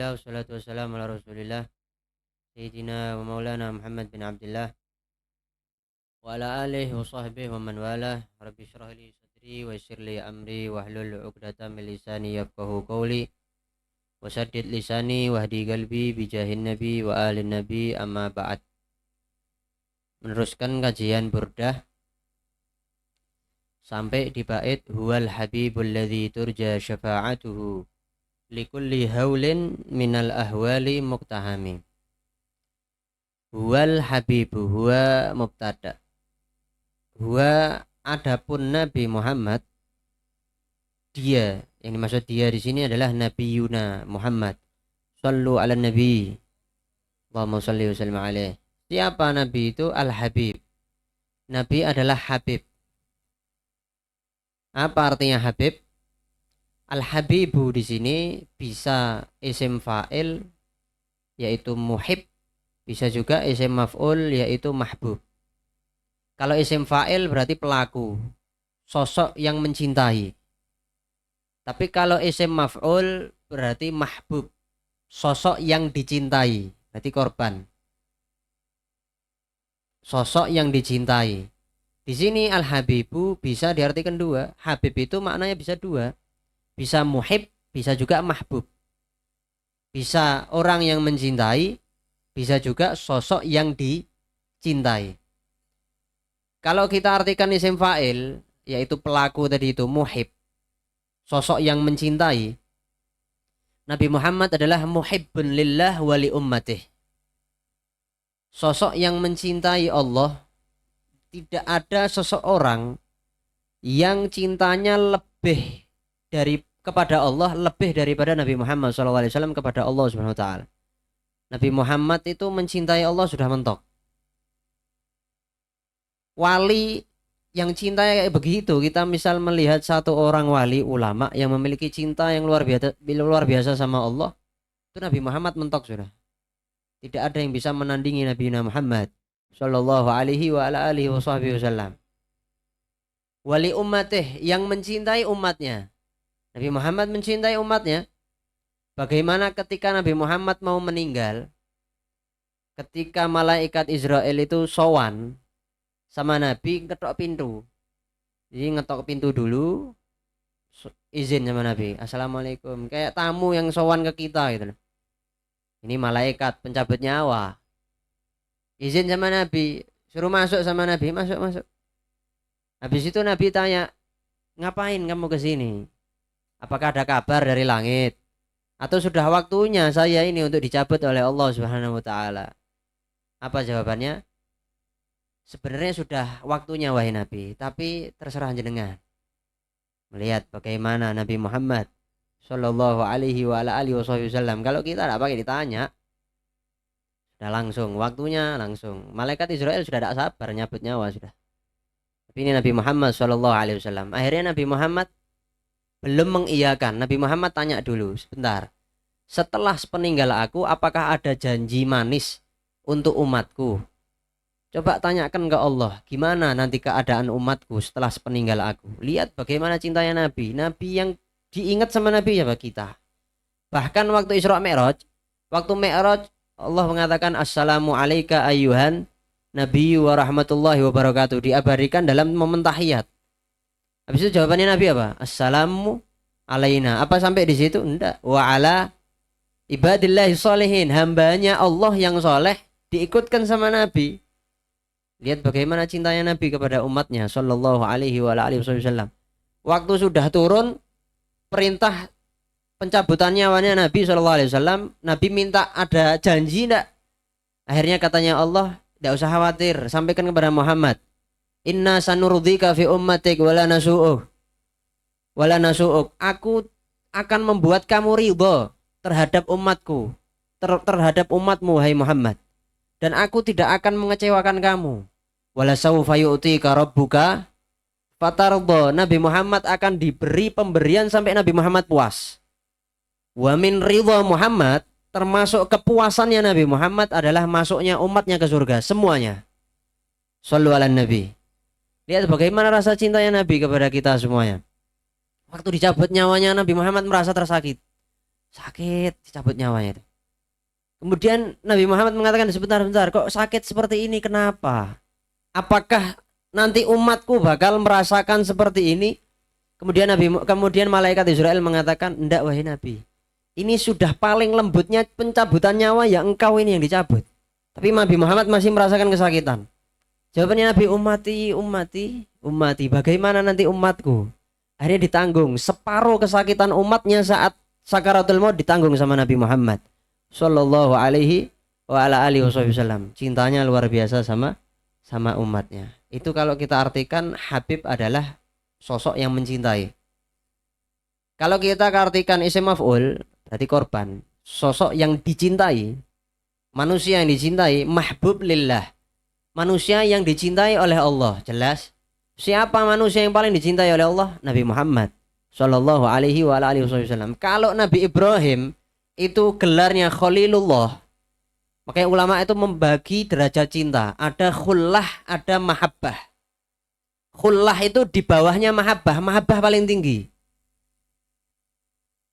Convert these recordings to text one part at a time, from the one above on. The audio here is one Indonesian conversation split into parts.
Wassalatu wassalamu ala Rasulillah Sayyidina wa maulana Muhammad bin Abdullah wa ala alihi wa sahbihi wa man walah. Rabbi shrah li sadri wa yassir li amri wahlul 'uqdatam min lisani yafqahu qawli wa saddid lisani wahdi qalbi bijahin nabi wa alin nabi, amma ba'd. Meneruskan kajian Burdah sampai di bait huwal habibul ladzi turja syafa'atuhu likulli haulin minal ahwali muktahami. Huwal habibu, huwa mubtada. Huwa adapun Nabi Muhammad, dia, yang dimaksud dia di sini adalah Nabi Yuna Muhammad. Sallu ala Nabi. Allahumma salli wa sallim alaih. Siapa Nabi itu? Al-Habib. Nabi adalah Habib. Apa artinya Habib? Al-Habibu di sini bisa isim fa'il yaitu muhib, bisa juga isim maf'ul yaitu mahbub. Kalau isim fa'il berarti pelaku, sosok yang mencintai. Tapi kalau isim maf'ul berarti mahbub, sosok yang dicintai, berarti korban. Sosok yang dicintai. Di sini Al-Habibu bisa diartikan dua. Habib itu maknanya bisa dua. Bisa muhib, bisa juga mahbub. Bisa orang yang mencintai, bisa juga sosok yang dicintai. Kalau kita artikan isim fa'il, yaitu pelaku tadi itu muhib, sosok yang mencintai, Nabi Muhammad adalah muhibbun lillah wa li ummatih. Sosok yang mencintai Allah. Tidak ada seseorang yang cintanya lebih kepada Allah lebih daripada Nabi Muhammad SAW kepada Allah Subhanahu wa taala. Nabi Muhammad itu mencintai Allah sudah mentok. Wali yang cinta kayak begitu, kita misal melihat satu orang wali ulama yang memiliki cinta yang luar biasa sama Allah, itu Nabi Muhammad mentok sudah. Tidak ada yang bisa menandingi Nabi Muhammad sallallahu alaihi wa ala alihi wasallam. Wali ummatih, yang mencintai umatnya. Nabi Muhammad mencintai umatnya. Bagaimana ketika Nabi Muhammad mau meninggal, ketika malaikat Israel itu sowan sama Nabi, ngetok pintu. Jadi ngetok pintu dulu, izin sama Nabi, assalamualaikum, kayak tamu yang sowan ke kita gitu. Ini malaikat pencabut nyawa, izin sama Nabi, suruh masuk sama Nabi, masuk. Habis itu Nabi tanya, ngapain kamu ke sini? Apakah ada kabar dari langit? Atau sudah waktunya saya ini untuk dicabut oleh Allah Subhanahu wa taala? Apa jawabannya? Sebenarnya sudah waktunya wahai Nabi, tapi terserah jenengan. Melihat bagaimana Nabi Muhammad sallallahu alaihi wa ala alihi wasallam, kalau kita tidak pakai ditanya, sudah langsung waktunya langsung. Malaikat Israel sudah tidak sabar nyabut nyawa sudah. Tapi ini Nabi Muhammad sallallahu alaihi wasallam. Akhirnya Nabi Muhammad belum mengiyakan. Nabi Muhammad tanya dulu, sebentar. Setelah sepeninggal aku, apakah ada janji manis untuk umatku? Coba tanyakan ke Allah, gimana nanti keadaan umatku setelah sepeninggal aku? Lihat bagaimana cintanya Nabi. Nabi yang diingat sama Nabi siapa? Kita. Bahkan waktu Isra Mi'raj, waktu Mi'raj Allah mengatakan assalamu alayka ayyuhan nabiyyu wa rahmatullahi wa barakatuh, diabadikan dalam momen tahiyat. Habis itu jawabannya Nabi apa? Assalamu alaina. Apa sampai di situ? Enggak. Wa ala ibadillahi sholihin, hambanya Allah yang soleh diikutkan sama Nabi. Lihat bagaimana cintanya Nabi kepada umatnya sallallahu alaihi wa alihi wasallam. Waktu sudah turun perintah pencabutan nyawanya Nabi sallallahu alaihi wasallam, Nabi minta ada janji enggak? Akhirnya katanya Allah, enggak usah khawatir, sampaikan kepada Muhammad, inna sanurdika fi ummatik wala nasu'uk. Aku akan membuat kamu ridho terhadap umatku, terhadap umatmu hai Muhammad, dan aku tidak akan mengecewakan kamu. Wala sawfa yu'tika rabbuka fatardo. Nabi Muhammad akan diberi pemberian sampai Nabi Muhammad puas. Wa min ridho Muhammad, termasuk kepuasannya Nabi Muhammad adalah masuknya umatnya ke surga semuanya. Shallu ala Nabi. Lihat bagaimana rasa cintanya Nabi kepada kita semuanya. Waktu dicabut nyawanya Nabi Muhammad merasa tersakit. sakit dicabut nyawanya itu. Kemudian Nabi Muhammad mengatakan, sebentar kok sakit seperti ini, kenapa? Apakah nanti umatku bakal merasakan seperti ini? Kemudian malaikat Israel mengatakan, enggak wahai Nabi, ini sudah paling lembutnya pencabutan nyawa, ya engkau ini yang dicabut. Tapi Nabi Muhammad masih merasakan kesakitan. Jawabannya Nabi, umati, bagaimana nanti umatku? Akhirnya ditanggung, separuh kesakitan umatnya saat sakaratul maut ditanggung sama Nabi Muhammad Sallallahu alaihi wa ala alihi wasallam. Cintanya luar biasa sama umatnya. Itu kalau kita artikan, Habib adalah sosok yang mencintai. Kalau kita artikan isim maf'ul, berarti korban, sosok yang dicintai, manusia yang dicintai, mahbub lillah, manusia yang dicintai oleh Allah. Jelas siapa manusia yang paling dicintai oleh Allah? Nabi Muhammad Sallallahu alaihi wa alihi wasallam. Kalau Nabi Ibrahim itu gelarnya Khalilullah, makanya ulama itu membagi derajat cinta. Ada khullah, ada mahabbah. Khullah itu di bawahnya mahabbah, mahabbah paling tinggi.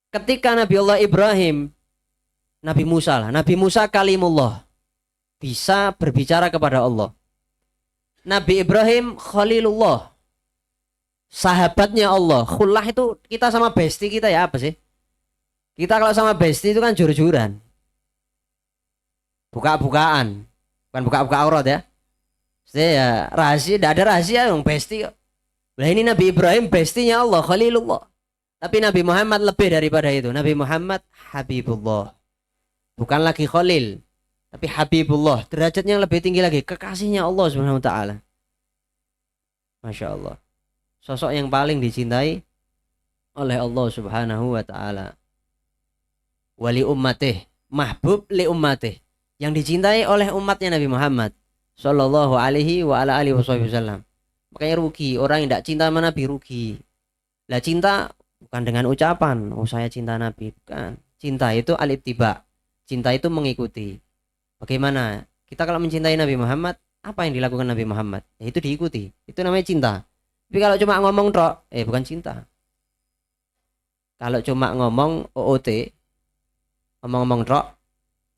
Ketika Nabi Allah Ibrahim, Nabi Musa kalimullah, bisa berbicara kepada Allah. Nabi Ibrahim Khalilullah, sahabatnya Allah. Khullah itu kita sama bestie kita ya, apa sih? Kita kalau sama bestie itu kan jur-juran, buka-bukaan, bukan buka-buka aurat ya. Jadi ya rahasia, tidak ada rahasia yang bestie. Nah ini Nabi Ibrahim bestinya Allah, Khalilullah. Tapi Nabi Muhammad lebih daripada itu. Nabi Muhammad Habibullah, bukan lagi Khalil, tapi Habibullah. Derajatnya yang lebih tinggi lagi, kekasihnya Allah Subhanahu Wa Taala. Masya Allah, sosok yang paling dicintai oleh Allah Subhanahu Wa Taala. Wali ummatih, mahbub li ummatih, yang dicintai oleh umatnya Nabi Muhammad Sallallahu alaihi wa ala alihi wasallam. Makanya rugi orang yang tidak cinta sama Nabi, rugi. Lah cinta bukan dengan ucapan, oh saya cinta Nabi, bukan. Cinta itu al-ittiba, cinta itu mengikuti. Bagaimana kita kalau mencintai Nabi Muhammad, apa yang dilakukan Nabi Muhammad? Ya itu diikuti, itu namanya cinta. Tapi kalau cuma ngomong tok, bukan cinta. Kalau cuma ngomong OOT, ngomong-ngomong tok,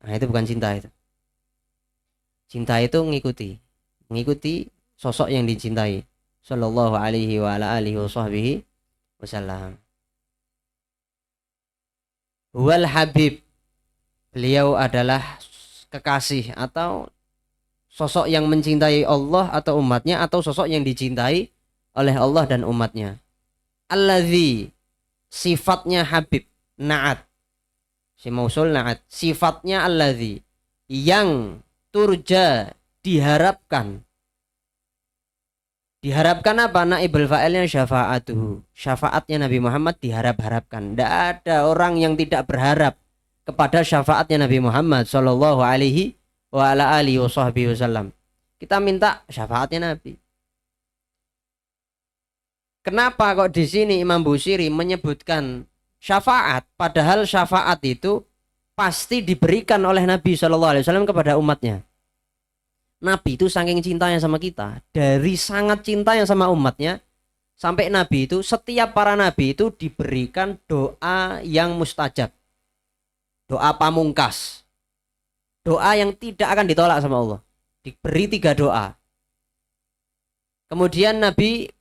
nah itu bukan cinta itu. Cinta itu mengikuti sosok yang dicintai Sallallahu alaihi wa ala alihi wasallam. Wal Habib, beliau adalah kekasih atau sosok yang mencintai Allah atau umatnya, atau sosok yang dicintai oleh Allah dan umatnya. Alladzi, sifatnya Habib, na'at, si mausul na'at, sifatnya alladzi, yang turja, diharapkan. Diharapkan apa? Naibul fa'ilnya syafa'atuhu, syafaatnya Nabi Muhammad diharap-harapkan. Tidak ada orang yang tidak berharap kepada syafaatnya Nabi Muhammad Sallallahu alaihi wa ala alihi wasallam. Kita minta syafaatnya Nabi. Kenapa kok di sini Imam Busiri menyebutkan syafaat, padahal syafaat itu pasti diberikan oleh Nabi Sallallahu alaihi wasallam kepada umatnya. Nabi itu saking cintanya sama kita, dari sangat cintanya sama umatnya, sampai Nabi itu, setiap para Nabi itu diberikan doa yang mustajab, doa pamungkas, doa yang tidak akan ditolak sama Allah. Diberi 3 doa. Kemudian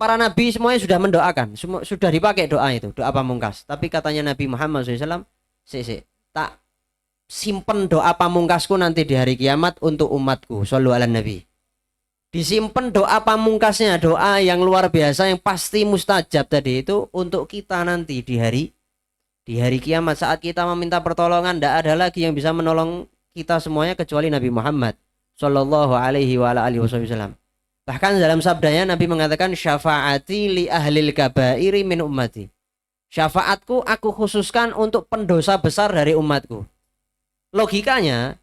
para Nabi semuanya sudah mendoakan, sudah dipakai doa itu, doa pamungkas. Tapi katanya Nabi Muhammad SAW, tak simpen doa pamungkasku nanti di hari kiamat untuk umatku. Shallu ala Nabi. Disimpan doa pamungkasnya, doa yang luar biasa yang pasti mustajab tadi itu untuk kita nanti di hari kiamat, saat kita meminta pertolongan. Tidak ada lagi yang bisa menolong kita semuanya kecuali Nabi Muhammad Sallallahu alaihi wa alihi wasallam. Bahkan dalam sabdanya Nabi mengatakan, syafaati li ahlil kabairi min ummati, syafaatku aku khususkan untuk pendosa besar dari umatku. Logikanya,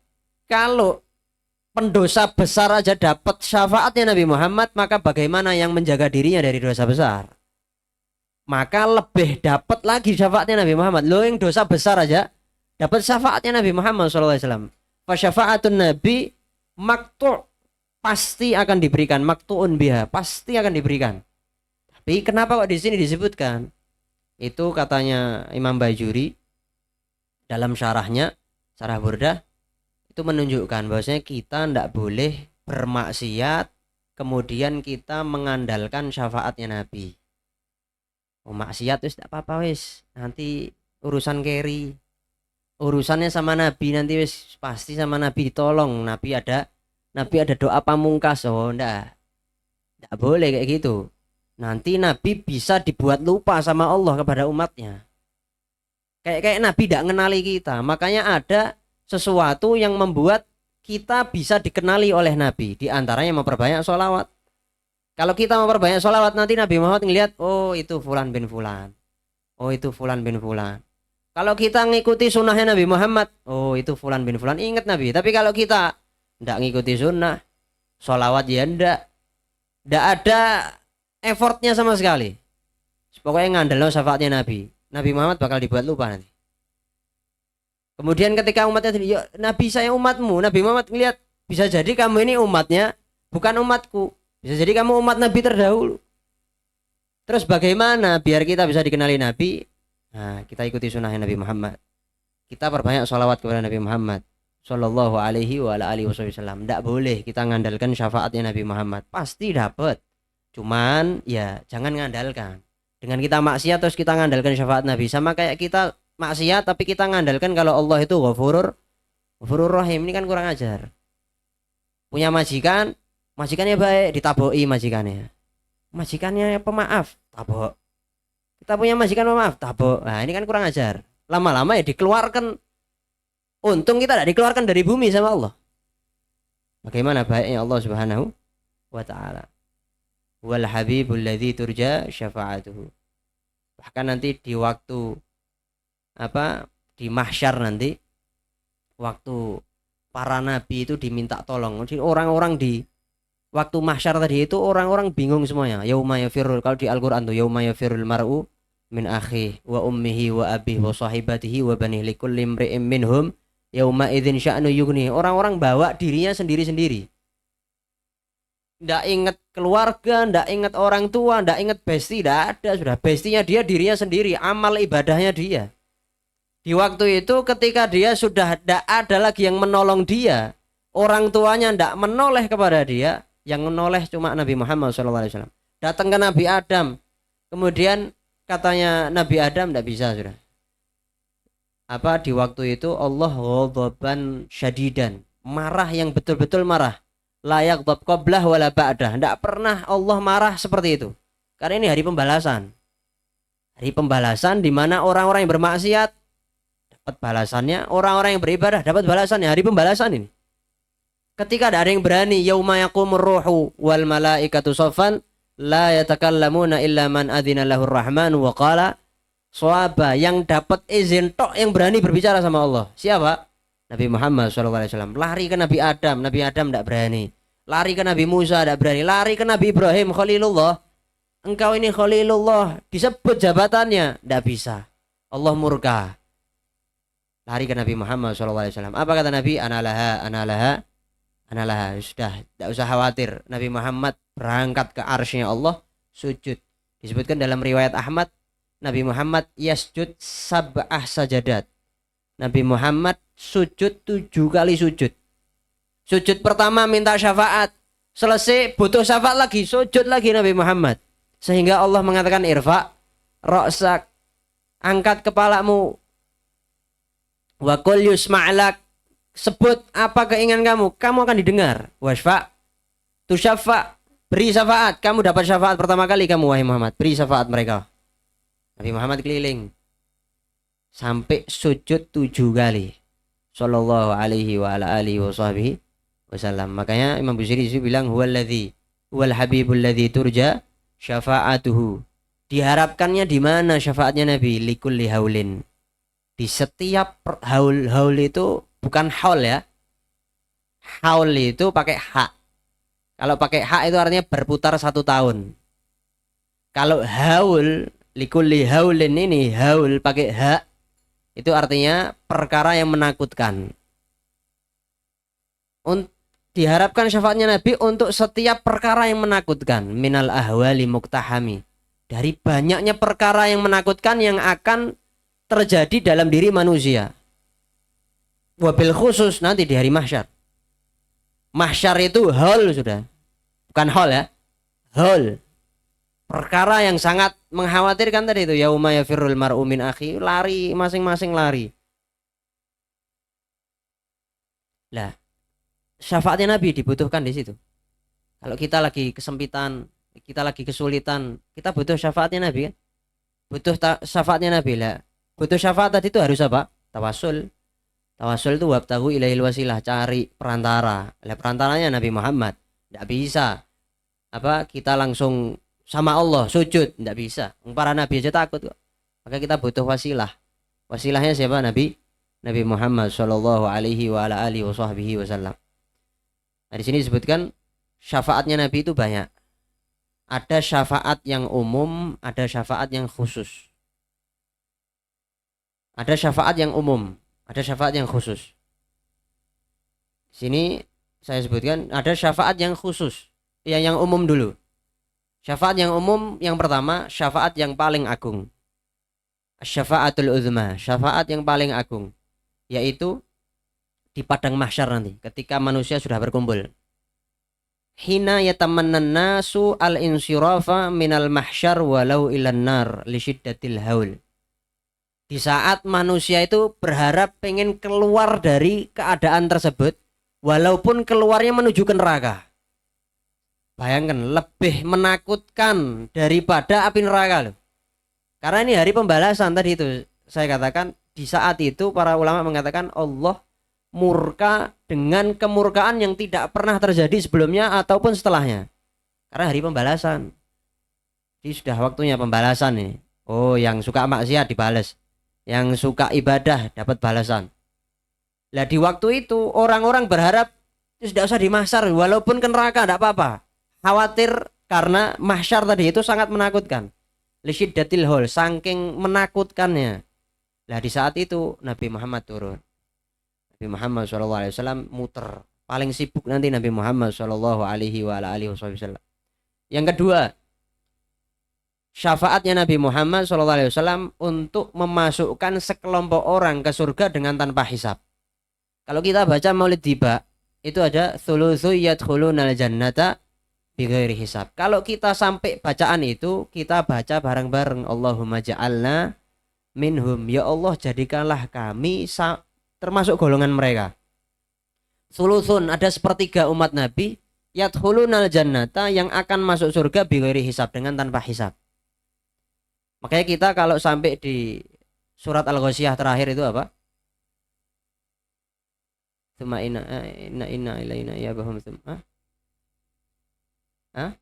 kalau pendosa besar aja dapat syafaatnya Nabi Muhammad, maka bagaimana yang menjaga dirinya dari dosa besar? Maka lebih dapat lagi syafaatnya Nabi Muhammad. Lo yang dosa besar aja dapat syafaatnya Nabi Muhammad SAW. Fasyafaatun Nabi maktu' pasti akan diberikan, maktu'un biha, pasti akan diberikan. Tapi kenapa kok di sini disebutkan? Itu katanya Imam Bajuri, dalam syarah Burdah itu menunjukkan bahwasanya kita tidak boleh bermaksiat kemudian kita mengandalkan syafaatnya Nabi. Oh, maksiat wis tidak apa-apa wis, nanti urusan keri, urusannya sama Nabi nanti wis pasti sama Nabi ditolong. Nabi ada doa pamungkas. Oh ndak boleh kayak gitu. Nanti Nabi bisa dibuat lupa sama Allah kepada umatnya. Kayak Nabi tidak mengenali kita. Makanya ada sesuatu yang membuat kita bisa dikenali oleh Nabi. Di antaranya memperbanyak sholawat. Kalau kita memperbanyak sholawat nanti Nabi Muhammad ngelihat, oh itu Fulan bin Fulan. Oh itu Fulan bin Fulan. Kalau kita ngikuti sunnahnya Nabi Muhammad, oh itu Fulan bin Fulan, ingat Nabi. Tapi kalau kita tidak ngikuti sunnah, sholawat ya ndak ada effortnya sama sekali. Pokoknya ngandel syafaatnya Nabi. Nabi Muhammad bakal dibuat lupa nanti. Kemudian ketika umatnya, ya, Nabi saya umatmu. Nabi Muhammad ngelihat, bisa jadi kamu ini umatnya, bukan umatku. Bisa jadi kamu umat Nabi terdahulu. Terus bagaimana biar kita bisa dikenali Nabi? Nah, kita ikuti sunnahnya Nabi Muhammad. Kita perbanyak sholawat kepada Nabi Muhammad Sallallahu alaihi wa alihi wasallam. Tidak boleh kita ngandalkan syafaatnya Nabi Muhammad. Pasti dapat. Cuman ya jangan ngandalkan. Dengan kita maksiat terus kita ngandalkan syafaat Nabi. Sama kayak kita maksiat tapi kita ngandalkan kalau Allah itu Ghafurur Rahim. Ini kan kurang ajar. Punya majikannya baik, ditaboi majikannya. Majikannya pemaaf, tabok. Kita punya majikan pemaaf, tabok. Nah, ini kan kurang ajar. Lama-lama ya dikeluarkan. Untung kita tidak dikeluarkan dari bumi sama Allah. Bagaimana baiknya Allah Subhanahu wa taala. Wal habibul ladzi turja syafa'atuhu. Bahkan nanti di waktu di mahsyar nanti, waktu para nabi itu diminta tolong. Jadi orang-orang di waktu mahsyar tadi itu orang-orang bingung semuanya. Yauma yafirul, kalau di Al-Qur'an tuh yauma yafirul mar'u min akhihi wa ummihi wa abihi wa sahibatihi wa banihi likulli imri'in minhum yauma idzin sya'nu yughni. Orang-orang bawa dirinya sendiri-sendiri. Ndak ingat keluarga, ndak ingat orang tua, ndak ingat besti, ndak ada sudah. Bestinya dia dirinya sendiri, amal ibadahnya dia. Di waktu itu ketika dia sudah tidak ada lagi yang menolong dia, orang tuanya ndak menoleh kepada dia, yang menoleh cuma Nabi Muhammad SAW. Datang ke Nabi Adam, kemudian katanya Nabi Adam ndak bisa sudah. Di waktu itu Allah ghadaban syadidan, marah yang betul-betul marah. Layak ghadab qablah wala ba'dah. Ndak pernah Allah marah seperti itu. Karena ini hari pembalasan. Hari pembalasan di mana orang-orang yang bermaksiat dapat balasannya, orang-orang yang beribadah dapat balasannya. Hari pembalasan ini. Ketika ada yang berani, yauma yaqumur ruhu wal malaikatu saffan la yatakallamuna illa man adzina lahur rahmanu wa qala shawaba. Yang dapat izin tok yang berani berbicara sama Allah. Siapa? Nabi Muhammad SAW. Lari ke Nabi Adam tidak berani. Lari ke Nabi Musa tidak berani. Lari ke Nabi Ibrahim Khalilullah. Engkau ini Khalilullah, disebut jabatannya, tidak bisa. Allah murka. Lari ke Nabi Muhammad SAW. Apa kata Nabi? Analaha. Sudah, tidak usah khawatir. Nabi Muhammad berangkat ke arsy-Nya Allah, sujud. Disebutkan dalam riwayat Ahmad, Nabi Muhammad yasjud sab'ah sajadat. Nabi Muhammad sujud 7 kali sujud. Sujud pertama minta syafaat, selesai butuh syafaat lagi, sujud lagi Nabi Muhammad. Sehingga Allah mengatakan irfa ra'sak, angkat kepalamu, wa qul yusma'lak, sebut apa keinginan kamu akan didengar. Wasfa tusyafa, beri syafaat, kamu dapat syafaat pertama kali kamu wahai Muhammad, beri syafaat mereka. Nabi Muhammad keliling sampai sujud 7 kali. Sallallahu alaihi wa ala alihi wasallam. Makanya Imam Busiri bilang huwal habibul ladzi turja syafa'atuhu. Diharapkannya di mana syafaatnya Nabi? Likulli haulin. Di setiap haul itu bukan haul ya. Haul itu pakai hak. Kalau pakai hak itu artinya berputar 1 tahun. Kalau haul, likulli haulin ini haul pakai hak, itu artinya perkara yang menakutkan. Diharapkan syafaatnya Nabi untuk setiap perkara yang menakutkan. Minal ahwali muktahami. Dari banyaknya perkara yang menakutkan yang akan terjadi dalam diri manusia. Wabil khusus nanti di hari mahsyar. Mahsyar itu hall sudah. Bukan hall ya. Hall. Perkara yang sangat mengkhawatirkan tadi itu. Yauma yafirrul mar'u min akhi. Lari, masing-masing lari. Lah, syafaatnya Nabi dibutuhkan di situ. Kalau kita lagi kesempitan, kita lagi kesulitan, kita butuh syafaatnya Nabi kan? Butuh syafaatnya Nabi lah. Butuh syafaat tadi itu harus apa? Tawasul. Tawasul itu wabtahu ilaihil wasilah, cari perantara. Lah perantaranya Nabi Muhammad. Tidak bisa. Apa kita langsung sama Allah sujud, tidak bisa. Para nabi aja takut kok. Maka kita butuh wasilah. Wasilahnya siapa? Nabi Muhammad sallallahu alaihi wa ala alihi wasallam. Nah, di sini disebutkan syafaatnya Nabi itu banyak. Ada syafaat yang umum, ada syafaat yang khusus. Ada syafaat yang umum, ada syafaat yang khusus. Di sini saya sebutkan ada syafaat yang khusus. Yang umum dulu. Syafaat yang umum yang pertama, syafaat yang paling agung. Syafaatul uzma, syafaat yang paling agung, yaitu di padang mahsyar nanti ketika manusia sudah berkumpul. Hina yatamannan nasu al-insirafa minal mahsyar walau ilan nar li syiddatil haul. Di saat manusia itu berharap pengen keluar dari keadaan tersebut, walaupun keluarnya menuju ke neraka. Bayangkan, lebih menakutkan daripada api neraka loh. Karena ini hari pembalasan tadi itu. Saya katakan di saat itu para ulama mengatakan Allah murka dengan kemurkaan yang tidak pernah terjadi sebelumnya ataupun setelahnya. Karena hari pembalasan. Jadi sudah waktunya pembalasan nih. Oh, yang suka maksiat dibalas. Yang suka ibadah dapat balasan. Lah di waktu itu orang-orang berharap tidak usah di mahsyar, walaupun ke neraka tidak apa-apa. Khawatir karena mahsyar tadi itu sangat menakutkan. Lisyiddatil hol, saking menakutkannya. Lah di saat itu Nabi Muhammad turun. Nabi Muhammad SAW muter. Paling sibuk nanti Nabi Muhammad SAW. Yang kedua, syafaatnya Nabi Muhammad SAW untuk memasukkan sekelompok orang ke surga dengan tanpa hisab. Kalau kita baca Maulid Tiba, itu ada thulutsu yadkhulunal jannata bighairi hisab. Kalau kita sampai bacaan itu, kita baca bareng-bareng Allahumma ja'alna minhum. Ya Allah, jadikanlah kami termasuk golongan mereka. Thulutsun, ada sepertiga umat Nabi yadkhulunal jannata, yang akan masuk surga bighairi hisab, dengan tanpa hisab. Makanya kita kalau sampai di surat Al-Ghasyiyah terakhir itu apa? Tsumma inna ilaina iyabahum tsumma. Hah?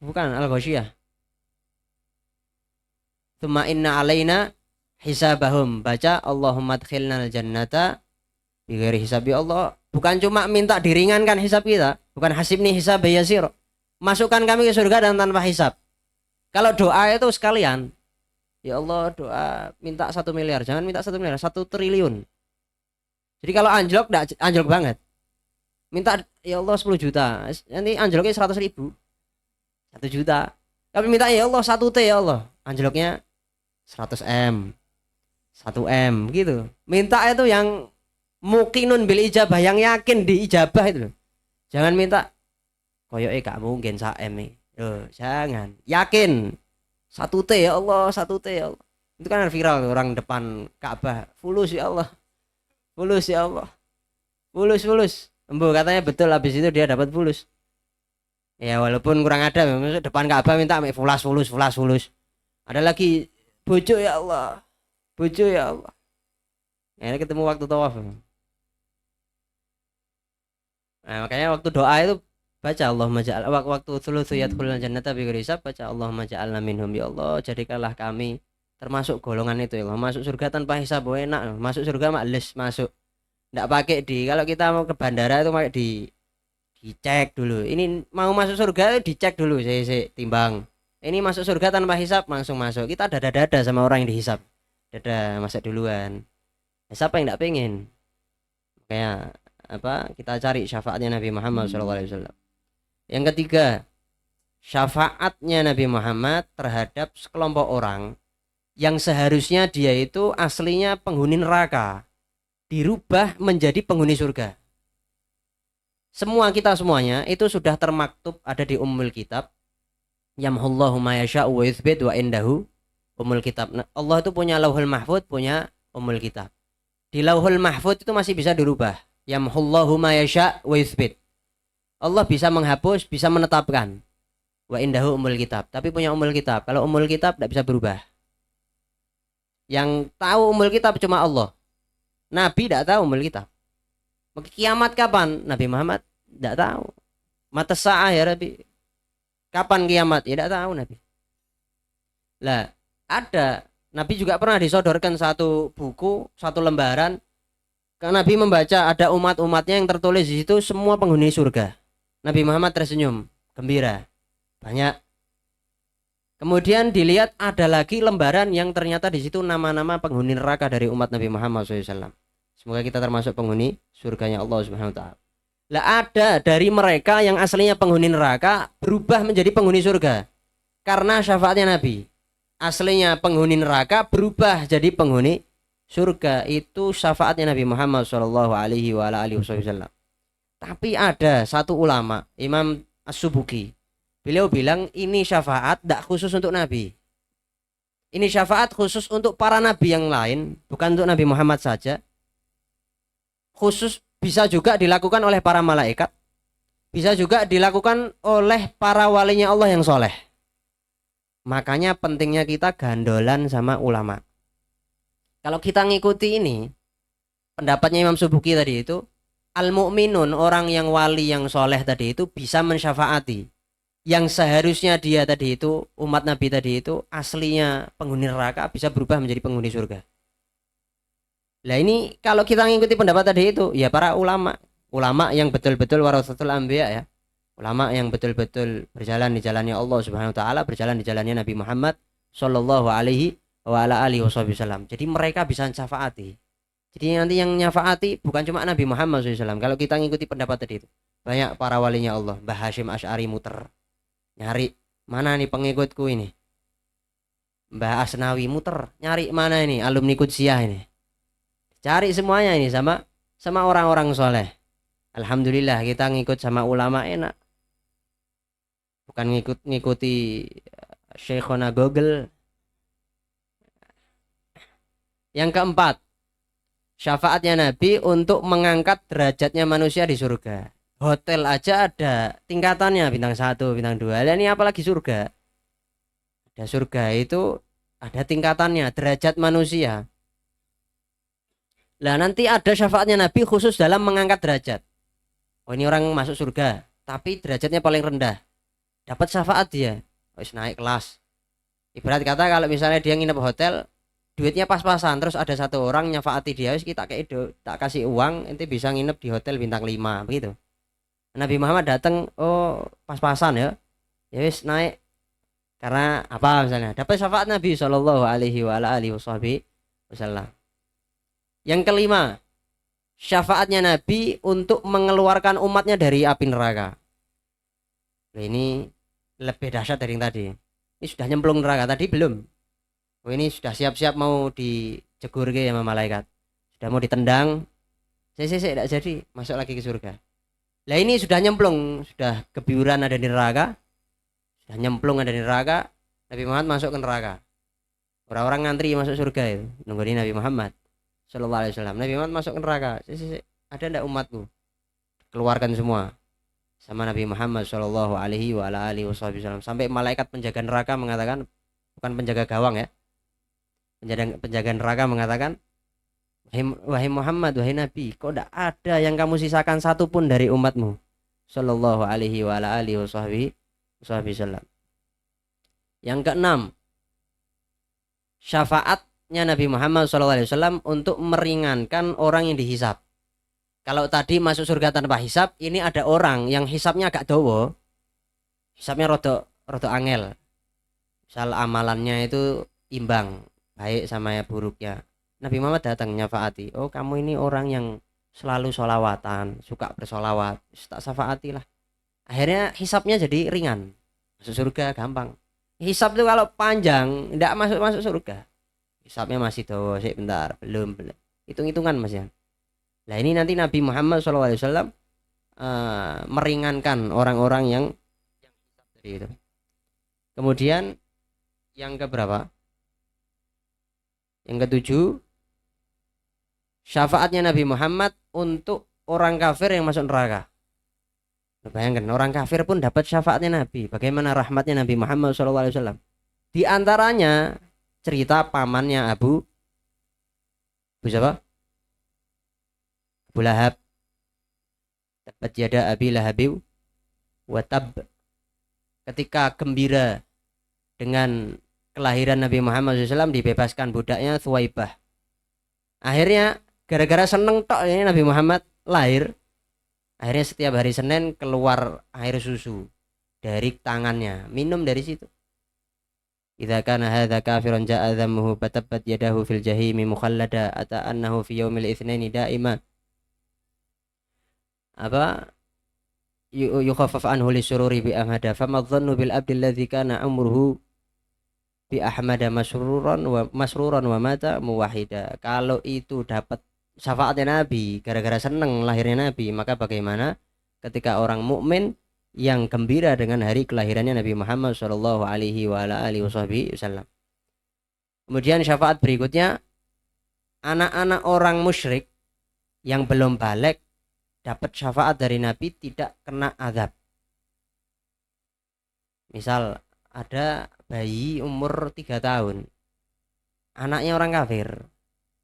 Bukan Al-Ghasyiyah. Tsumma inna alaina hisabahum. Baca Allahumma adkhilnal jannata bighairi hisab. Ya Allah, bukan cuma minta diringankan hisab kita, bukan hasibni hisab yasir. Masukkan kami ke surga dan tanpa hisab. Kalau doa itu sekalian, ya Allah doa minta 1 miliar, jangan minta 1 miliar, 1 triliun. Jadi kalau anjlok, enggak anjlok banget. Minta ya Allah 10 juta, nanti anjloknya 100.000, 1 juta. Tapi minta ya Allah 1 T ya Allah, anjloknya 100 M, 1 M gitu. Minta itu yang mukinun bil ijabah, yang yakin di ijabah itu. Jangan minta koyoke gak mungkin 1 M nih. Jangan, yakin 1 T ya Allah, 1 T ya Allah. Itu kan viral orang depan Ka'bah, fulus ya Allah, fulus ya Allah, fulus. Embo katanya betul, habis itu dia dapat fulus. Ya walaupun kurang ada, depan Ka'bah minta fulus. Ada lagi bojo ya Allah, bojo ya Allah. Ini ketemu waktu tawaf. Nah, makanya waktu doa itu baca Allahumma ja'al, waktu thulutsu yadkhulul jannata bighairi hisab, baca Allahumma ja'alna minhum. Ya Allah, jadikanlah kami termasuk golongan itu ya Allah. Masuk surga tanpa hisab, enak. Masuk surga makles masuk. Enggak pakai kalau kita mau ke bandara itu pakai dicek dulu. Ini mau masuk surga dicek dulu, saya timbang. Ini masuk surga tanpa hisab, langsung masuk. Kita dada-dada sama orang yang dihisab. Dada masuk duluan. Siapa yang enggak pengen? Kayak apa? Kita cari syafaatnya Nabi Muhammad SAW. Yang ketiga, syafaatnya Nabi Muhammad terhadap sekelompok orang yang seharusnya dia itu aslinya penghuni neraka, dirubah menjadi penghuni surga. Semua kita semuanya itu sudah termaktub ada di Ummul Kitab. Yamhullahu ma yasha'u wa yuthbit wa indahu Ummul Kitab. Nah, Allah itu punya Lauhul Mahfuz, punya Ummul Kitab. Di Lauhul Mahfuz itu masih bisa dirubah. Yamhullahu ma yasha' wa yuthbit. Allah bisa menghapus, bisa menetapkan. Wa indahu Ummul Kitab. Tapi punya Ummul Kitab. Kalau Ummul Kitab tidak bisa berubah. Yang tahu Ummul Kitab cuma Allah. Nabi tidak tahu Ummul Kitab. Kiamat kapan? Nabi Muhammad tidak tahu. Mata sa'ah ya Nabi. Kapan kiamat? Ya tidak tahu Nabi. Lah, ada Nabi juga pernah disodorkan satu buku, satu lembaran. Karena Nabi membaca ada umat-umatnya yang tertulis di situ semua penghuni surga. Nabi Muhammad tersenyum, gembira. Banyak. Kemudian dilihat ada lagi lembaran yang ternyata di situ nama-nama penghuni neraka dari umat Nabi Muhammad SAW. Semoga kita termasuk penghuni surganya Allah Subhanahu wa taala. Lah ada dari mereka yang aslinya penghuni neraka berubah menjadi penghuni surga karena syafaatnya Nabi. Aslinya penghuni neraka berubah jadi penghuni surga, itu syafaatnya Nabi Muhammad sallallahu alaihi wasallam. Tapi ada satu ulama, Imam As-Subuki. Beliau bilang ini syafaat tidak khusus untuk Nabi. Ini syafaat khusus untuk para nabi yang lain, bukan untuk Nabi Muhammad saja. Khusus bisa juga dilakukan oleh para malaikat, bisa juga dilakukan oleh para walinya Allah yang soleh. Makanya pentingnya kita gandolan sama ulama. Kalau kita ngikuti ini, pendapatnya Imam Subuki tadi itu, al-mu'minun, orang yang wali yang soleh tadi itu bisa mensyafaati. Yang seharusnya dia tadi itu, umat Nabi tadi itu, aslinya penghuni neraka bisa berubah menjadi penghuni surga. Lah ini kalau kita ngikuti pendapat tadi itu, ya para ulama yang betul-betul warasatul anbiya ya. Ulama yang betul-betul berjalan di jalannya Allah Subhanahu wa taala, berjalan di jalannya Nabi Muhammad sallallahu alaihi wasallam. Jadi mereka bisa syafaati. Jadi nanti yang nyafaati bukan cuma Nabi Muhammad SAW. Kalau kita ngikuti pendapat tadi itu, banyak para walinya Allah. Mbah Hashim Asy'ari muter nyari mana nih pengikutku ini. Mbah Asnawi muter nyari mana ini alumni Qudsiyah ini. Cari semuanya ini sama orang-orang soleh. Alhamdulillah kita ngikut sama ulama enak. Bukan ngikuti Syekhona Google. Yang keempat, syafaatnya Nabi untuk mengangkat derajatnya manusia di surga. Hotel aja ada tingkatannya, bintang 1, bintang 2. Dan ini apalagi surga. Ada surga itu ada tingkatannya, derajat manusia. Lah nanti ada syafaatnya Nabi khusus dalam mengangkat derajat. Oh ini orang masuk surga, tapi derajatnya paling rendah. Dapat syafaat dia, harus naik kelas. Ibarat kata kalau misalnya dia nginep hotel, duitnya pas-pasan, terus ada satu orang nyafaati dia, kita kayak tak kasih uang, ente bisa nginep di hotel bintang 5, begitu. Nabi Muhammad datang, oh pas-pasan ya, ya wis naik. Karena apa misalnya? Dapat syafaat Nabi Shallallahu alaihi wasallam. Yang kelima, syafaatnya Nabi untuk mengeluarkan umatnya dari api neraka. Nah, ini lebih dahsyat dari yang tadi. Ini sudah nyemplung neraka, tadi belum. Oh, ini sudah siap-siap mau dijegur ke sama malaikat. Sudah mau ditendang. Saya tidak jadi masuk lagi ke surga. Lah ini sudah nyemplung, sudah kebiuran ada di neraka. Sudah nyemplung ada di neraka. Nabi Muhammad masuk ke neraka. Orang-orang ngantri masuk surga itu, nungguin Nabi Muhammad Sallallahu alaihi wasallam. Nabi Muhammad masuk ke neraka. Ada ndak umatmu? Keluarkan semua. Sama Nabi Muhammad Sallallahu alaihi wasallam. Sampai malaikat penjaga neraka mengatakan, bukan penjaga gawang ya. Penjaga neraka mengatakan, wahai Muhammad, wahai Nabi, kok ndak ada yang kamu sisakan satu pun dari umatmu Sallallahu alaihi wasallam. Yang keenam, syafaatnya Nabi Muhammad SAW untuk meringankan orang yang dihisab. Kalau tadi masuk surga tanpa hisab, ini ada orang yang hisabnya agak dawa, hisabnya rodo angel. Misal amalannya itu imbang, baik sama ya buruknya. Nabi Muhammad datang nyafaati, oh kamu ini orang yang selalu sholawatan, suka bersolawat, tak syafaati lah. Akhirnya hisabnya jadi ringan, masuk surga gampang. Hisab itu kalau panjang tidak masuk surga. Hisabnya masih doa sih bentar, belum hitung-hitungan Mas ya. Nah ini nanti Nabi Muhammad SAW meringankan orang-orang yang tadi itu. Kemudian yang keberapa? Yang ketujuh, syafaatnya Nabi Muhammad untuk orang kafir yang masuk neraka. Bayangkan orang kafir pun dapat syafaatnya Nabi. Bagaimana rahmatnya Nabi Muhammad SAW? Di antaranya cerita pamannya Abu siapa? Abu Lahab. Tabat yada Abi Lahabi wa tab. Ketika gembira dengan kelahiran Nabi Muhammad SAW, dibebaskan budaknya Thuwaibah. Akhirnya gara-gara seneng tok ini Nabi Muhammad lahir, akhirnya setiap hari Senin keluar air susu dari tangannya, minum dari situ. Idza kana hadza kafiran ja'a dhammuhu fatabbat yadahu fil jahimi mukhallada ata annahu fi yaumil itsnaini daima apa yukhaffaf anhu lisururi bi amhada fama dhannu bil abdi alladzi kana umruhu bi ahmada masruran wa mata muwahhida. Kalau itu dapat syafaatnya Nabi gara-gara seneng lahirnya Nabi, maka bagaimana ketika orang mukmin yang gembira dengan hari kelahirannya Nabi Muhammad Shallallahu Alaihi Wasallam. Kemudian syafaat berikutnya, anak-anak orang musyrik yang belum balik dapat syafaat dari Nabi, tidak kena azab. Misal ada bayi umur 3 tahun, anaknya orang kafir,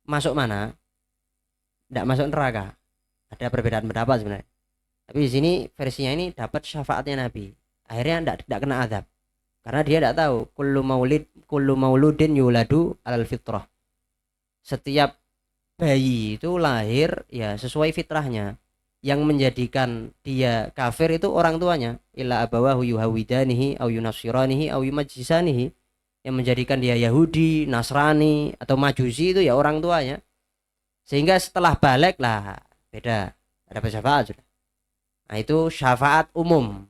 masuk mana? Tidak masuk neraka. Ada perbedaan pendapat sebenarnya. Tapi di sini versinya ini dapat syafaatnya Nabi. Akhirnya tidak kena azab. Karena dia tidak tahu kullu mauludin yuladu alal fitrah. Setiap bayi itu lahir ya sesuai fitrahnya. Yang menjadikan dia kafir itu orang tuanya. Illa abawahu yuhawidanihi au yunasiranihi au yumajjisanihi. Yang menjadikan dia Yahudi, Nasrani atau Majusi itu ya orang tuanya. Sehingga setelah balik lah beda. Ada syafaat sudah. Nah itu syafaat umum.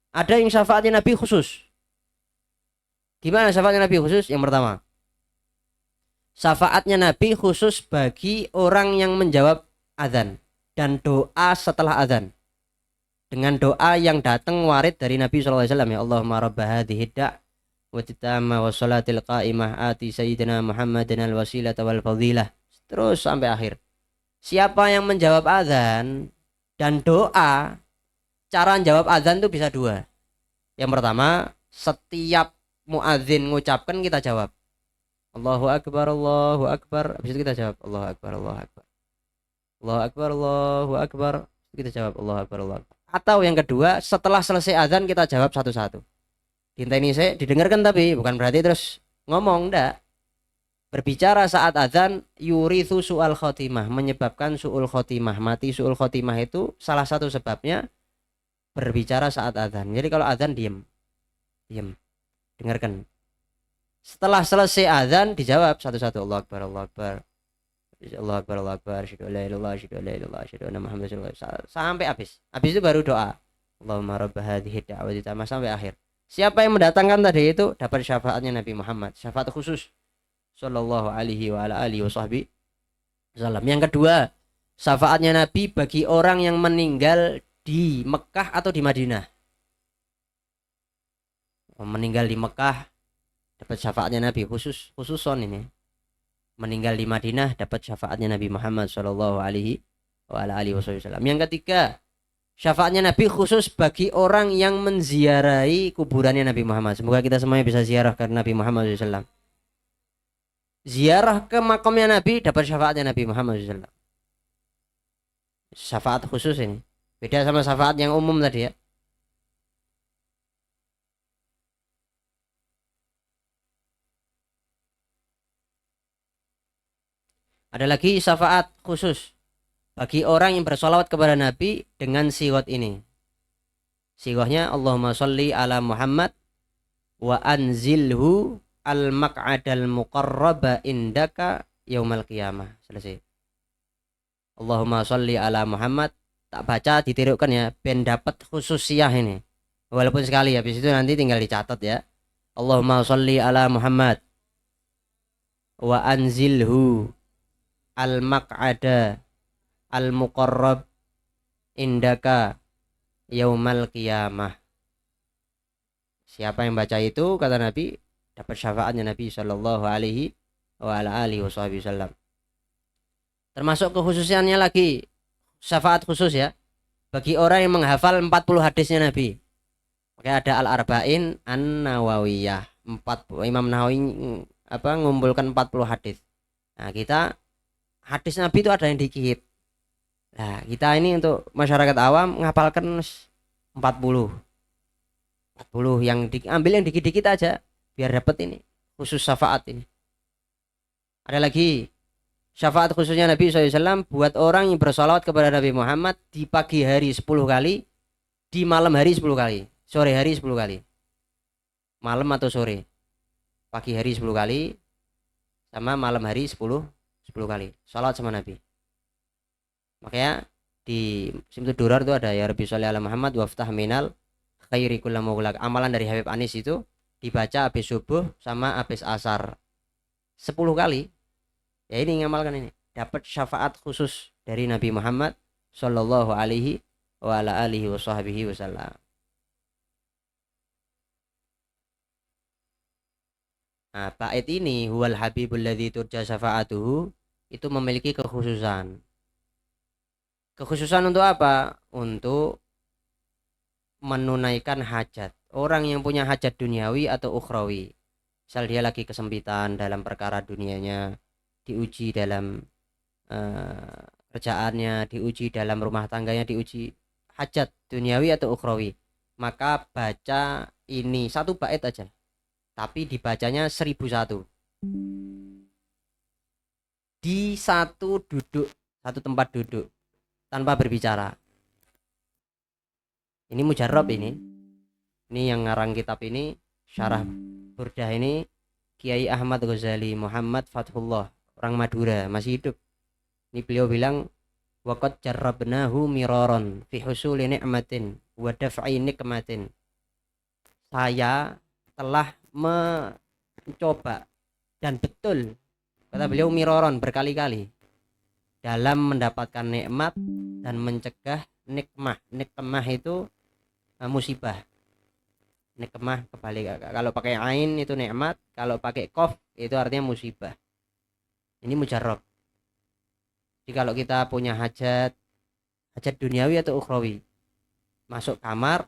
Ada yang syafaatnya Nabi khusus. Gimana syafaatnya Nabi khusus? Yang pertama, syafaatnya Nabi khusus bagi orang yang menjawab azan dan doa setelah azan. Dengan doa yang datang warid dari Nabi SAW. Ya Allahumma rabba hadhihi da' wa titama wa salatil qa'imah ati sayyidina Muhammadin al-wasilata wal fadilah. Terus sampai akhir. Siapa yang menjawab azan dan doa, cara jawab azan itu bisa dua. Yang pertama, setiap muadzin ngucapkan kita jawab Allahu Akbar, Allahu Akbar. Habis itu kita jawab Allahu Akbar, Allahu Akbar, Allahu Akbar, Allahu Akbar. Kita jawab Allahu Akbar, Allahu Akbar. Atau yang kedua, setelah selesai azan kita jawab satu-satu. Ini saya didengarkan, tapi bukan berarti terus ngomong, enggak. Berbicara saat azan yurithu su'al khotimah, menyebabkan su'ul khotimah. Mati su'ul khotimah itu salah satu sebabnya berbicara saat azan. Jadi kalau azan diam, dengarkan. Setelah selesai azan dijawab satu-satu. Allahu Akbar, Allahu Akbar, Allahu Akbar, Allahu Akbar, asyhadu an la ilaha illallah, asyhadu an la ilaha illallah, asyhadu anna Muhammadan rasulullah, sampai habis. Habis itu baru doa Allahumma rabb hadhihi da'wati tammah sampai akhir. Siapa yang mendatangkan tadi itu dapat syafaatnya Nabi Muhammad, syafaat khusus sallallahu alaihi wa ala alihi wasallam. Yang kedua, syafaatnya Nabi bagi orang yang meninggal di Mekah atau di Madinah. Meninggal di Mekah dapat syafaatnya Nabi, khususon ini. Meninggal di Madinah dapat syafaatnya Nabi Muhammad sallallahu alaihi wa ala alihi wasallam. Yang ketiga, syafaatnya Nabi khusus bagi orang yang menziarahi kuburannya Nabi Muhammad. Semoga kita semuanya bisa ziarah ke Nabi Muhammad SAW. Ziarah ke makamnya Nabi dapat syafaatnya Nabi Muhammad SAW. Syafaat khusus ini. Beda sama syafaat yang umum tadi ya. Ada lagi syafaat khusus bagi orang yang bersolawat kepada Nabi dengan siwat ini. Siwahnya Allahumma sholli ala Muhammad wa anzilhu al-maq'adal muqarraba indaka yaumal qiyamah. Selesai. Allahumma sholli ala Muhammad. Tak baca ditirukkan ya, ben dapat khususiyah ini. Walaupun sekali, habis itu nanti tinggal dicatat ya. Allahumma sholli ala Muhammad wa anzilhu al-maq'ada al-muqarrab indaka yaumal qiyamah. Siapa yang baca itu kata Nabi dapat syafaatnya Nabi Shallallahu alaihi wa ala alihi wasallam. Termasuk kekhususannya lagi syafaat khusus ya bagi orang yang menghafal 40 hadisnya Nabi. Oke, ada Al-Arba'in An-Nawawiyah. Imam Nawawi ngumpulkan 40 hadis. Nah, kita hadis Nabi itu ada yang dikit. Nah, kita ini untuk masyarakat awam ngapalkan 40 yang diambil yang dikit-dikit aja biar dapat ini khusus syafaat ini. Ada lagi syafaat khususnya Nabi SAW buat orang yang bersolawat kepada Nabi Muhammad di pagi hari 10 kali, di malam hari 10 kali, sore hari 10 kali. Malam atau sore. Pagi hari 10 kali sama malam hari 10 kali. Salawat sama Nabi. Makanya di Simtud Durar itu ada ya Rabbi sholli ala Muhammad waftah minal khairi kullam mughlaq. Amalan dari Habib Anis itu dibaca habis subuh sama habis asar 10 kali. Ya ini ngamalkan ini. Dapat syafaat khusus dari Nabi Muhammad sallallahu alaihi wa ala alihi wasallam. Nah, bait ini huwal habibul ladzi turja syafa'atuhu itu memiliki kekhususan. Kekhususan untuk apa? Untuk menunaikan hajat. Orang yang punya hajat duniawi atau ukhrawi. Misal dia lagi kesempitan dalam perkara dunianya, diuji dalam kerjaannya, diuji dalam rumah tangganya, diuji hajat duniawi atau ukhrawi. Maka baca ini satu bait aja. Tapi dibacanya 1001 di satu tempat duduk tanpa berbicara. Ini mujarab ini yang ngarang kitab ini syarah burdah ini Kiai Ahmad Ghazali Muhammad Fathullah, orang Madura, masih hidup. Ini beliau bilang waqad jarrabnahu miraron fi husuli ni'matin wa daf'i nikmatin. Saya telah mencoba dan betul kata beliau miroron berkali-kali dalam mendapatkan nikmat dan mencegah nikmah. Nikmah itu musibah. Nikmah kebalik, kalau pakai ain itu nikmat, kalau pakai qaf itu artinya musibah. Ini mujarrab. Jadi kalau kita punya hajat duniawi atau ukhrawi, masuk kamar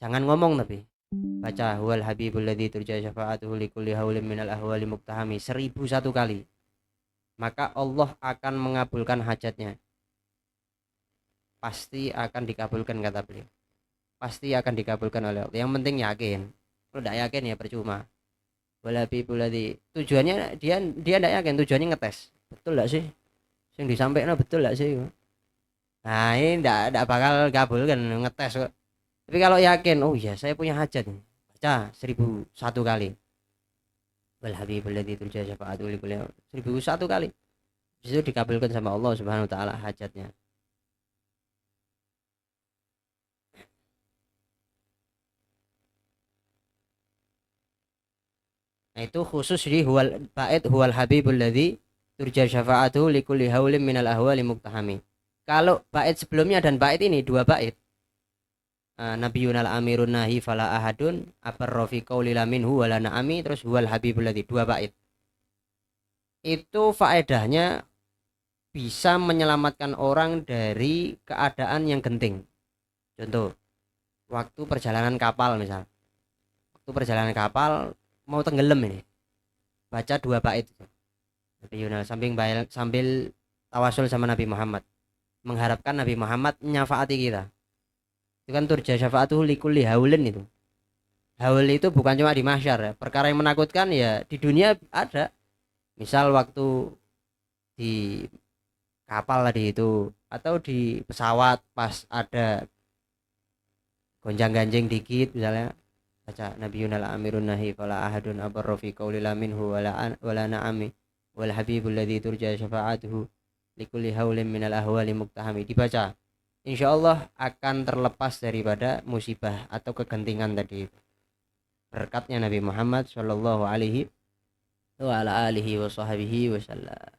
jangan ngomong tapi baca huwal habibul ladzi turja syafa'atuhu likulli haulin minal ahwali muktahami 1001 kali, maka Allah akan mengabulkan hajatnya. Pasti akan dikabulkan kata beliau. Pasti akan dikabulkan oleh Allah. Yang penting yakin. Kalau tidak yakin ya percuma. Huwal habibul ladzi, tujuannya dia tidak yakin, tujuannya ngetes. Betul enggak sih? Yang disampaikan betul enggak sih? Nah, ini tidak bakal kabulkan, ngetes kok. Tapi kalau yakin, oh iya saya punya hajat, baca 1001 kali. Wal habibul ladzi turja syafa'atuhu likulli 1001 kali. Itu dikabulkan sama Allah Subhanahu wa taala hajatnya. Nah, itu khusus di huwal habibul ladzi turja syafa'atuhu likulli haulin minal ahwali muktahami. Kalau bait sebelumnya dan bait ini dua bait. Nabiyunal amirun nahi fala ahadun abarra fi qaulila minhu wala na'ami, terus huwal habibul ladzi, dua bait. Itu faedahnya bisa menyelamatkan orang dari keadaan yang genting. Contoh, waktu perjalanan kapal misal. Waktu perjalanan kapal mau tenggelam ini. Baca dua bait. Nabiyunal sambil tawasul sama Nabi Muhammad. Mengharapkan Nabi Muhammad nyafaati kita. Itu kan turja syafa'atuhu likulli haulin itu. Haul itu bukan cuma di mahsyar ya. Perkara yang menakutkan ya di dunia ada. Misal waktu di kapal tadi itu atau di pesawat pas ada gonjang-ganjing dikit misalnya, baca nabiyunal amirun nahi fala ahadun abarra fi qaulil minhu wala na'ami wal habibul ladzi turja syafa'atuhu likulli haulin minal ahwali muktahami, dibaca. Insya Allah akan terlepas daripada musibah atau kegentingan tadi. Berkatnya Nabi Muhammad Shallallahu alaihi wa ala alihi wa sahbihi wasallam.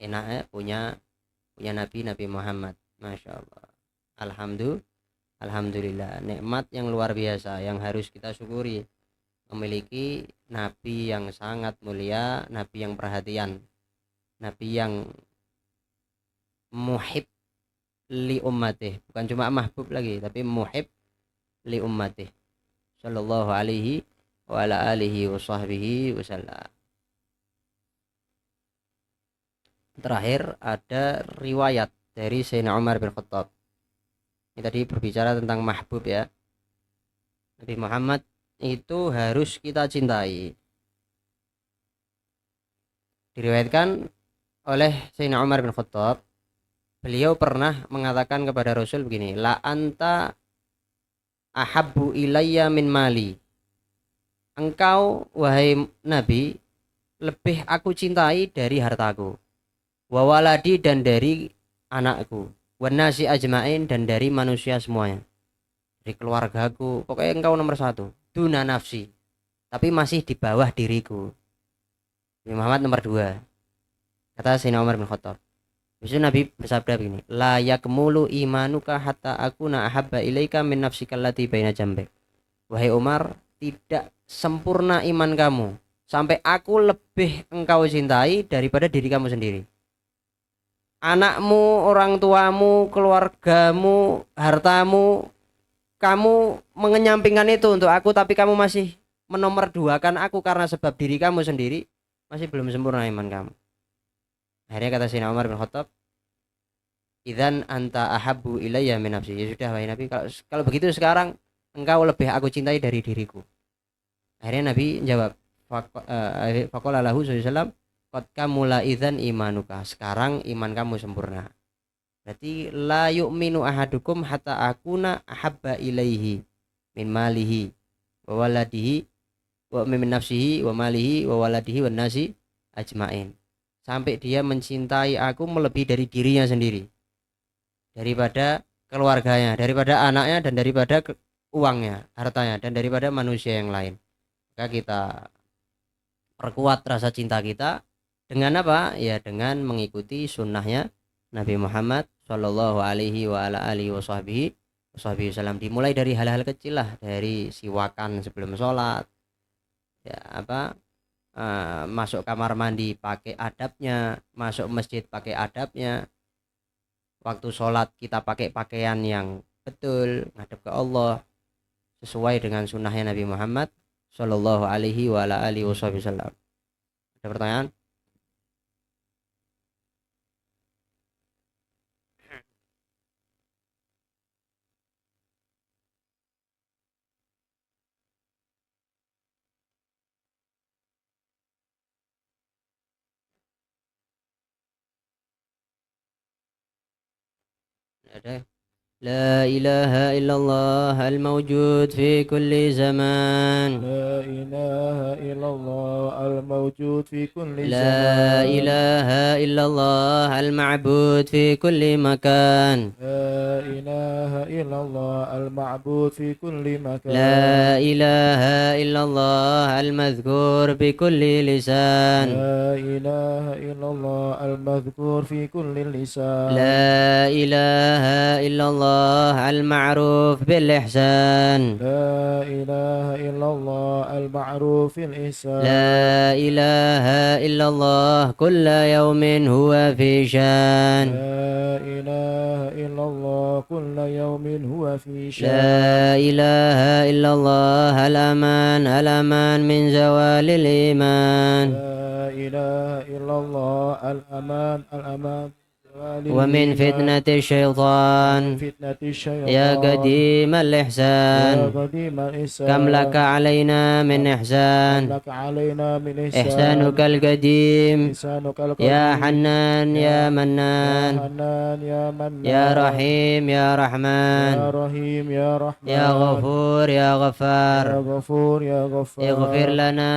enak ya punya Nabi Muhammad. Masya Allah. Alhamdulillah, nikmat yang luar biasa yang harus kita syukuri, memiliki Nabi yang sangat mulia, Nabi yang perhatian, Nabi yang muhib li ummatih, bukan cuma mahbub lagi tapi muhib li ummatih, sallallahu alaihi wa ala alihi wa sahbihi wasallam. Terakhir ada riwayat dari Sayyidina Umar bin Khattab. Ini tadi berbicara tentang mahbub ya. Nabi Muhammad itu harus kita cintai. Diriwayatkan oleh Sayyidina Umar bin Khattab, beliau pernah mengatakan kepada Rasul begini, la anta ahabbu ilayya min mali. Engkau wahai Nabi lebih aku cintai dari hartaku, wa waladi dan dari anakku, wan nasi ajmain dan dari manusia semuanya, dari keluargaku, pokoknya engkau nomor satu, duna nafsi, tapi masih di bawah diriku. Nabi Muhammad nomor dua, kata Sayyidina Umar bin Khattab. Besok Nabi bersabda begini, la yakmulu imanuka hatta akuna ahabba ilaika min nafsika allati baina jambek. Wahai Umar, tidak sempurna iman kamu sampai aku lebih engkau cintai daripada diri kamu sendiri. Anakmu, orang tuamu, keluargamu, hartamu, kamu mengenyampingkan itu untuk aku, tapi kamu masih menomorduakan aku karena sebab diri kamu sendiri, masih belum sempurna iman kamu. Akhirnya kata Sayyidina Umar bin Khattab, idzan anta ahabbu ilayya min nafsi. Ya sudah wahai Nabi, kalau begitu sekarang engkau lebih aku cintai dari diriku. Akhirnya Nabi jawab, faqala lahu sallallahu alaihi wasallam, qad kamula idzan imanuka. Sekarang iman kamu sempurna. Berarti la yu'minu ahadukum hatta akuna ahabba ilaihi min malihi wa waladihi wa min nafsihi wa malihi wa waladihi wan nasi ajmain. Sampai dia mencintai aku melebihi dari dirinya sendiri, daripada keluarganya, daripada anaknya, dan daripada uangnya, hartanya, dan daripada manusia yang lain. Maka kita perkuat rasa cinta kita dengan apa? Ya dengan mengikuti sunnahnya Nabi Muhammad Shallallahu alaihi wa ala alihi wasallam. Dimulai dari hal-hal kecil lah, dari siwakan sebelum sholat, ya apa, masuk kamar mandi pakai adabnya, masuk masjid pakai adabnya, waktu sholat kita pakai pakaian yang betul, ngadep ke Allah sesuai dengan sunnahnya Nabi Muhammad Shallallahu alaihi wa ala alihi wasallam. Ada pertanyaan? Ada. لا إله إلا الله الموجود في كل زمان. لا إله إلا الله الموجود في كل لا زمان. إله إلا الله المعبود في كل مكان. لا إله إلا الله المعبود في كل مكان. لا إله إلا الله المذكور بكل لسان. لا إله إلا الله المذكور في كل لسان. لا إله إلا الله المعروف بالإحسان. لا إله إلا الله المعروف الإحسان. لا إله إلا الله كل يوم هو في شان. لا إله إلا الله كل يوم هو في شان. لا إله إلا الله الأمان من زوال الإيمان. لا إله إلا الله الأمان ومن فتنة الشيطان. فتنة الشيطان. يا قديم يا الإحسان. قديم الإحسان. كم لك علينا من إحسان. لك علينا من إحسان. إحسانك القديم. إحسانك القديم. يا حنان يا منان. يا حنان يا منان. يا رحيم يا رحمن. يا رحيم يا رحمن. يا غفور يا غفار. يا غفور يا غفار. اغفر لنا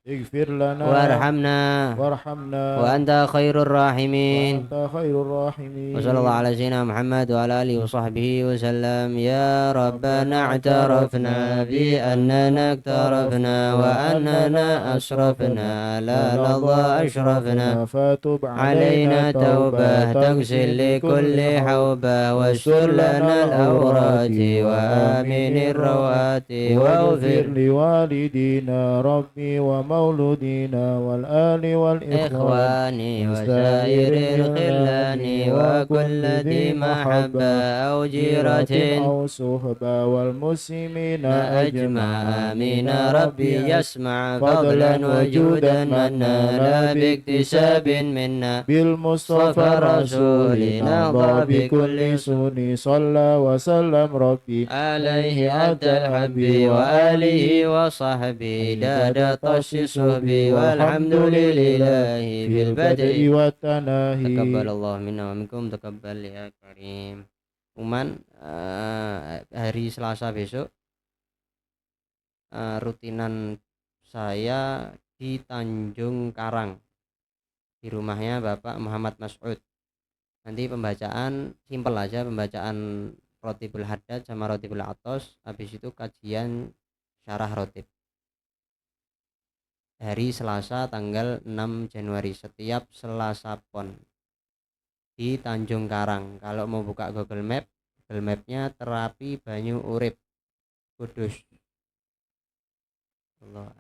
اغفر لنا وارحمنا وارحمنا وأنت خير الراحمين. وأنت خير الراحمين. وصلى الله على سيدنا محمد وعلى آله وصحبه وسلم. يا ربنا اعترفنا بأننا اقترفنا وأننا أسرفنا لا نرضى أشرفنا فتب علينا توبة تغسل لكل حوبة واستر لنا الأورات وآمن الروات واغفر لوالدينا ربي ومولودينا والآل والإخوان إخواني وسائر الخلان وكل ذي محبة أو جيرة أو صحبة والمسلمين أجمع آمين ربي يسمع فضلا وجودا منا لا باكتساب منا بالمصطفى رسولنا بكل سني صلى وسلم ربي عليه عبد الحب وآله وصحبه داد طش صحبي والحمد لله في البدء والتناهي. تقبل الله منا ومنكم تقبل ya karim. Uman hari Selasa besok rutinan saya di Tanjung Karang di rumahnya Bapak Muhammad Mas'ud. Nanti pembacaan simpel aja, pembacaan Rotibul Haddad sama Rotibul Atos, habis itu kajian syarah rotib hari Selasa tanggal 6 Januari setiap Selasa Pon di Tanjung Karang. Kalau mau buka Google Mapnya Terapi Banyu Urip Kudus. Allah.